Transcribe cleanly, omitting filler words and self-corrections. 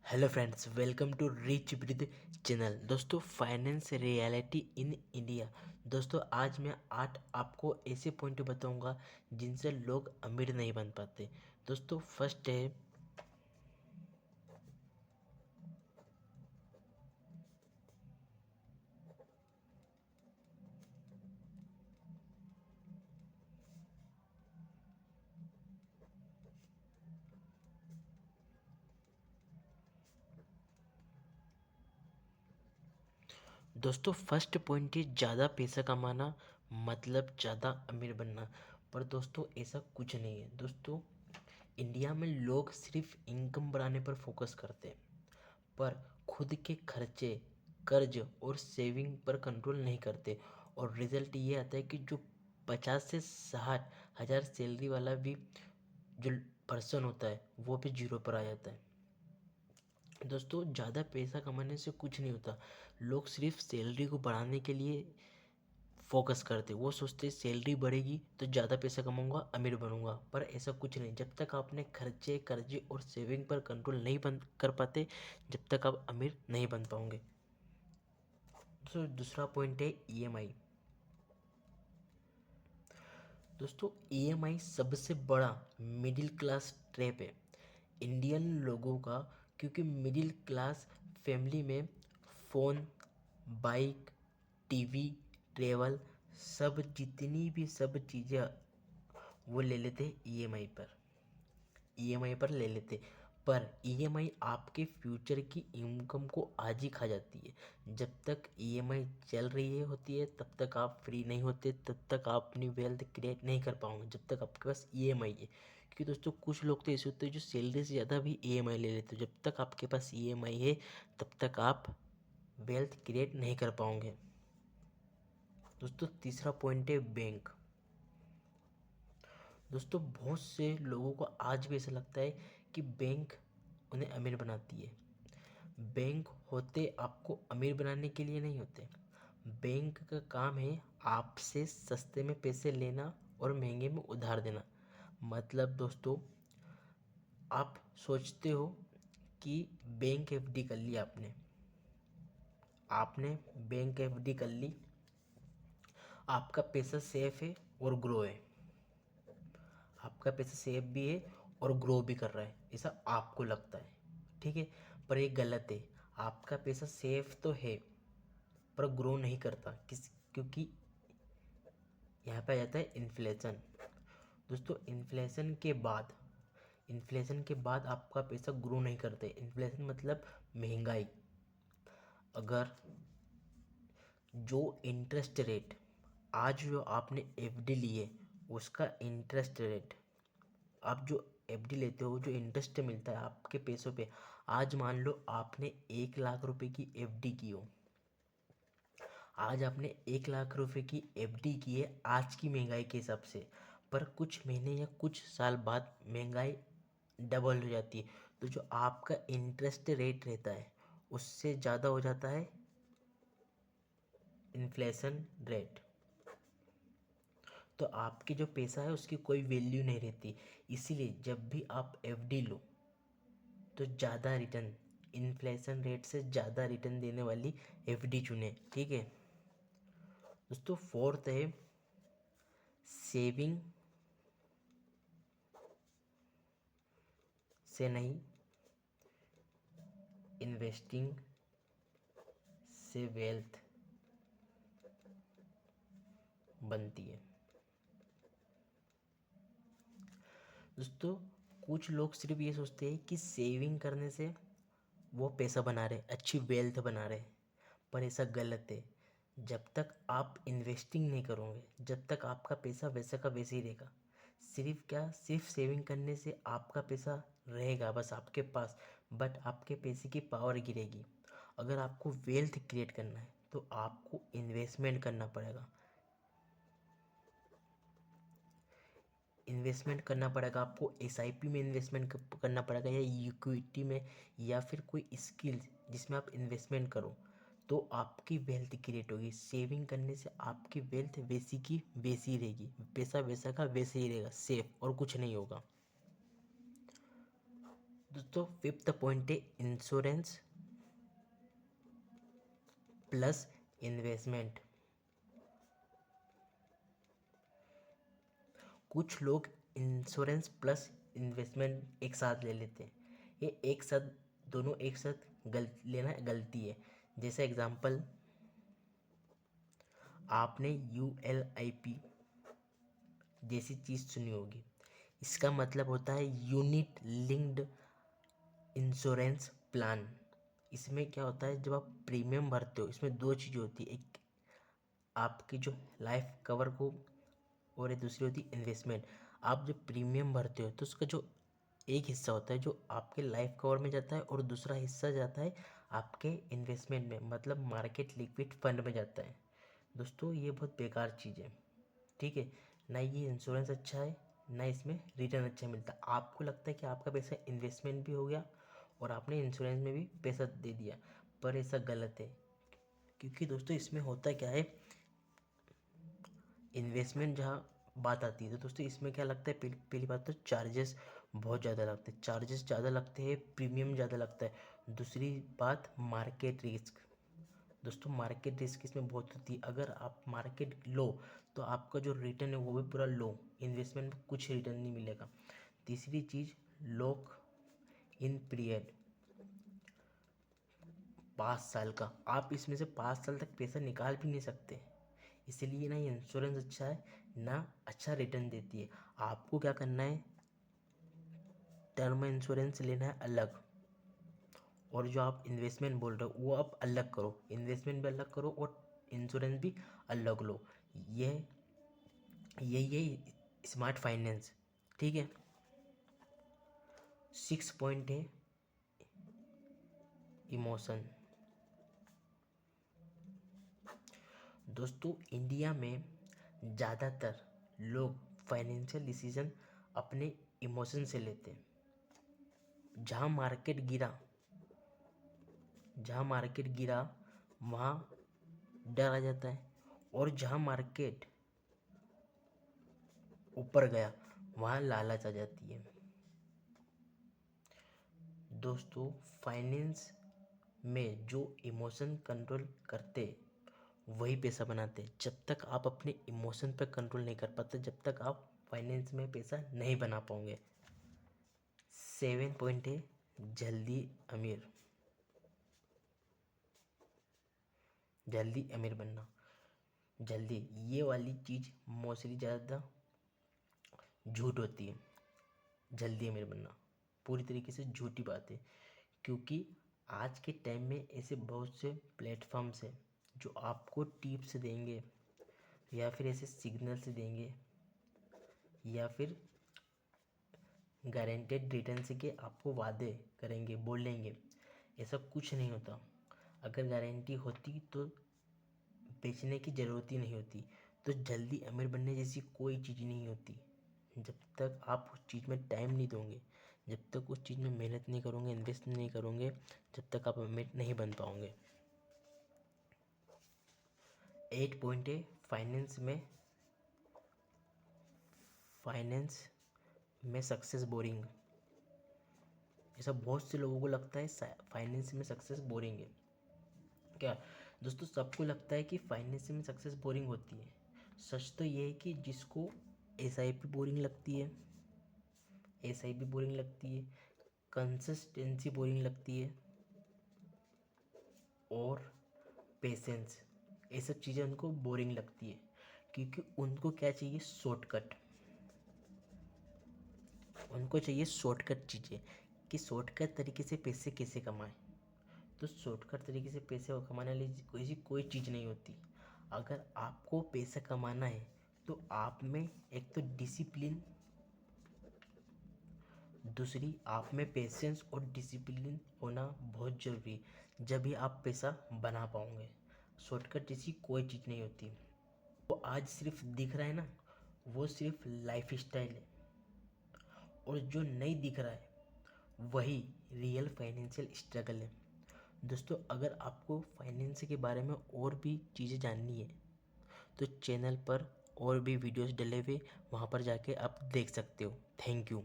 Hello friends, welcome to rich breed channel. दोस्तों, finance reality in India. दोस्तों, आज मैं 8 आपको ऐसे पॉइंट बताऊंगा जिनसे लोग अमीर नहीं बन पाते। दोस्तों, फर्स्ट है, दोस्तों फर्स्ट पॉइंट है ज़्यादा पैसा कमाना मतलब ज़्यादा अमीर बनना। पर दोस्तों ऐसा कुछ नहीं है। दोस्तों, इंडिया में लोग सिर्फ इनकम बढ़ाने पर फोकस करते हैं, पर खुद के खर्चे, कर्ज और सेविंग पर कंट्रोल नहीं करते। और रिजल्ट ये आता है कि जो 50 से 60 हज़ार सैलरी वाला भी जो पर्सन होता है वो भी जीरो पर आ जाता है। दोस्तों, ज़्यादा पैसा कमाने से कुछ नहीं होता। लोग सिर्फ सैलरी को बढ़ाने के लिए फोकस करते, वो सोचते सैलरी बढ़ेगी तो ज़्यादा पैसा कमाऊंगा, अमीर बनूंगा। पर ऐसा कुछ नहीं। जब तक आपने खर्चे, कर्जे और सेविंग पर कंट्रोल नहीं बन कर पाते, जब तक आप अमीर नहीं बन पाओगे। दोस्तों, दूसरा पॉइंट है ईएमआई। दोस्तों, ईएमआई सबसे बड़ा मिडिल क्लास ट्रैप है इंडियन लोगों का। क्योंकि मिडिल क्लास फैमिली में फ़ोन, बाइक, टीवी, ट्रेवल, सब जितनी भी सब चीज़ें वो ले लेते ईएमआई पर, ईएमआई पर ले लेते। पर ईएमआई आपके फ्यूचर की इनकम को आज ही खा जाती है। जब तक ईएमआई चल रही है होती है तब तक आप फ्री नहीं होते, तब तक आप अपनी वेल्थ क्रिएट नहीं कर पाओगे जब तक आपके पास ईएमआई है। क्योंकि दोस्तों कुछ लोग तो ऐसे होते हैं जो सैलरी से ज़्यादा भी ईएमआई ले लेते हो। जब तक आपके पास ईएमआई है तब तक आप वेल्थ क्रिएट नहीं कर पाओगे। दोस्तों, तीसरा पॉइंट है बैंक। दोस्तों, बहुत से लोगों को आज भी ऐसा लगता है कि बैंक उन्हें अमीर बनाती है। बैंक होते आपको अमीर बनाने के लिए नहीं होते। बैंक का काम है आपसे सस्ते में पैसे लेना और महंगे में उधार देना। मतलब दोस्तों, आप सोचते हो कि बैंक एफडी कर ली आपने, बैंक एफडी कर ली, आपका पैसा सेफ है और ग्रो है, आपका पैसा सेफ भी है और ग्रो भी कर रहा है, ऐसा आपको लगता है। ठीक है, पर ये गलत है। आपका पैसा सेफ तो है पर ग्रो नहीं करता। क्योंकि यहाँ पे आ जाता है इन्फ्लेशन। दोस्तों, इन्फ्लेशन के बाद आपका पैसा ग्रो नहीं करते। इन्फ्लेशन मतलब महंगाई। अगर जो इंटरेस्ट रेट आज जो आपने एफडी ली है उसका इंटरेस्ट रेट, आप जो एफडी लेते हो जो इंटरेस्ट मिलता है आपके पैसों पे, आज मान लो आपने 1 लाख रुपए की एफडी की हो, आज आपने 1 लाख रुपए की एफडी की है आज की महंगाई के हिसाब से। पर कुछ महीने या कुछ साल बाद महंगाई डबल हो जाती है, तो जो आपका इंटरेस्ट रेट रहता है उससे ज़्यादा हो जाता है इन्फ्लेशन रेट। तो आपके जो पैसा है उसकी कोई वैल्यू नहीं रहती। इसीलिए जब भी आप एफडी लो तो ज़्यादा रिटर्न, इन्फ्लेशन रेट से ज़्यादा रिटर्न देने वाली एफडी चुने। ठीक है दोस्तों, फोर्थ है सेविंग से नहीं, इन्वेस्टिंग से वेल्थ बनती है। दोस्तों, कुछ लोग सिर्फ ये सोचते हैं कि सेविंग करने से वो पैसा बना रहे, अच्छी वेल्थ बना रहे। पर ऐसा गलत है। जब तक आप इन्वेस्टिंग नहीं करोगे, जब तक आपका पैसा वैसा का वैसे ही रहेगा। सिर्फ सेविंग करने से आपका पैसा रहेगा बस आपके पास, बट आपके पैसे की पावर गिरेगी। अगर आपको वेल्थ क्रिएट करना है तो आपको इन्वेस्टमेंट करना पड़ेगा। इन्वेस्टमेंट करना पड़ेगा आपको, एसआईपी में इन्वेस्टमेंट करना पड़ेगा, या इक्विटी में, या फिर कोई स्किल जिसमें आप इन्वेस्टमेंट करो, तो आपकी वेल्थ क्रिएट होगी। सेविंग करने से आपकी वेल्थ वैसी की वैसी ही रहेगी, पैसा वैसा का वैसे ही रहेगा, सेफ, और कुछ नहीं होगा। दोस्तों फिफ्थ पॉइंट है इंश्योरेंस प्लस इन्वेस्टमेंट। कुछ लोग इंश्योरेंस प्लस इन्वेस्टमेंट एक साथ ले लेते हैं। ये एक साथ दोनों एक साथ लेना गलती है। जैसे एग्जांपल, आपने ULIP जैसी चीज़ सुनी होगी। इसका मतलब होता है यूनिट लिंक्ड इंश्योरेंस प्लान। इसमें क्या होता है, जब आप प्रीमियम भरते हो, इसमें दो चीज़ें होती है, एक आपकी जो लाइफ कवर को, और एक दूसरी होती है इन्वेस्टमेंट। आप जब प्रीमियम भरते हो तो उसका जो एक हिस्सा होता है जो आपके लाइफ कवर में जाता है, और दूसरा हिस्सा जाता है आपके इन्वेस्टमेंट में, मतलब मार्केट लिक्विड फंड में जाता है। दोस्तों ये बहुत बेकार चीज़ है, ठीक है ना। ये इंश्योरेंस अच्छा है, ना इसमें रिटर्न अच्छा मिलता। आपको लगता है कि आपका पैसा इन्वेस्टमेंट भी हो गया और आपने इंश्योरेंस में भी पैसा दे दिया, पर ऐसा गलत है। क्योंकि दोस्तों इसमें होता क्या है, इन्वेस्टमेंट जहाँ बात आती है तो दोस्तों इसमें क्या लगता है, पहली बात तो चार्जेस बहुत ज़्यादा लगते हैं, चार्जेस ज़्यादा लगते हैं, प्रीमियम ज़्यादा लगता है। दूसरी बात मार्केट रिस्क। दोस्तों मार्केट रिस्क इसमें बहुत होती है। अगर आप मार्केट लो तो आपका जो रिटर्न है वो भी पूरा लो, इन्वेस्टमेंट में कुछ रिटर्न नहीं मिलेगा। तीसरी चीज़ लॉक इन पीरियड, 5 साल का। आप इसमें से 5 साल तक पैसा निकाल भी नहीं सकते। इसीलिए ना ये इंश्योरेंस अच्छा है, ना अच्छा रिटर्न देती है। आपको क्या करना है, टर्म इंश्योरेंस लेना है अलग, और जो आप इन्वेस्टमेंट बोल रहे हो वो आप अलग करो। इन्वेस्टमेंट भी अलग करो और इंश्योरेंस भी अलग लो। ये यही स्मार्ट फाइनेंस, ठीक है। 6 पॉइंट है इमोशन। दोस्तों इंडिया में ज़्यादातर लोग फाइनेंशियल डिसीजन अपने इमोशन से लेते हैं। जहाँ मार्केट गिरा वहाँ डर आ जाता है, और जहाँ मार्केट ऊपर गया वहाँ लालच आ जाती है। दोस्तों फाइनेंस में जो इमोशन कंट्रोल करते वही पैसा बनाते। जब तक आप अपने इमोशन पर कंट्रोल नहीं कर पाते, जब तक आप फाइनेंस में पैसा नहीं बना पाओगे। 7 पॉइंट है जल्दी अमीर। जल्दी अमीर बनना, जल्दी, ये वाली चीज़ मोस्टली ज़्यादा झूठ होती है। जल्दी अमीर बनना पूरी तरीके से झूठी बात है, क्योंकि आज के टाइम में ऐसे बहुत से प्लेटफॉर्म्स हैं जो आपको टिप्स देंगे, या फिर ऐसे सिग्नल्स देंगे, या फिर गारंटेड रिटर्न से के आपको वादे करेंगे, बोलेंगे। ऐसा कुछ नहीं होता। अगर गारंटी होती तो बेचने की ज़रूरत ही नहीं होती। तो जल्दी अमीर बनने जैसी कोई चीज़ नहीं होती। जब तक आप उस चीज़ में टाइम नहीं दोगे, जब तक उस चीज़ में मेहनत नहीं करोगे, इन्वेस्ट नहीं करोगे, जब तक आप अमीर नहीं बन पाओगे। 8 पॉइंट है फाइनेंस में सक्सेस बोरिंग। ऐसा बहुत से लोगों को लगता है फाइनेंस में सक्सेस बोरिंग है। क्या दोस्तों, सबको लगता है कि फाइनेंस में सक्सेस बोरिंग होती है। सच तो ये है कि जिसको SIP बोरिंग लगती है, SIP बोरिंग लगती है, कंसिस्टेंसी बोरिंग लगती है, और पेशेंस, ये सब चीज़ें उनको बोरिंग लगती है। क्योंकि उनको क्या चाहिए, शॉर्टकट। उनको चाहिए शॉर्टकट चीज़ें, कि शॉर्टकट तरीके से पैसे कैसे कमाएं। तो शॉर्टकट तरीके से पैसे कमाने वाली कोई चीज़ नहीं होती। अगर आपको पैसा कमाना है तो आप में एक तो डिसिप्लिन, दूसरी आप में पेशेंस और डिसिप्लिन होना बहुत ज़रूरी है। जब भी आप पैसा बना पाओगे। शॉर्टकट जैसी कोई चीज़ नहीं होती। वो आज सिर्फ दिख रहा है ना, वो सिर्फ लाइफ स्टाइल है, और जो नहीं दिख रहा है वही रियल फाइनेंशियल स्ट्रगल है। दोस्तों अगर आपको फाइनेंस के बारे में और भी चीज़ें जाननी है तो चैनल पर और भी वीडियोस डले हुए, वहाँ पर जाके आप देख सकते हो। Thank you.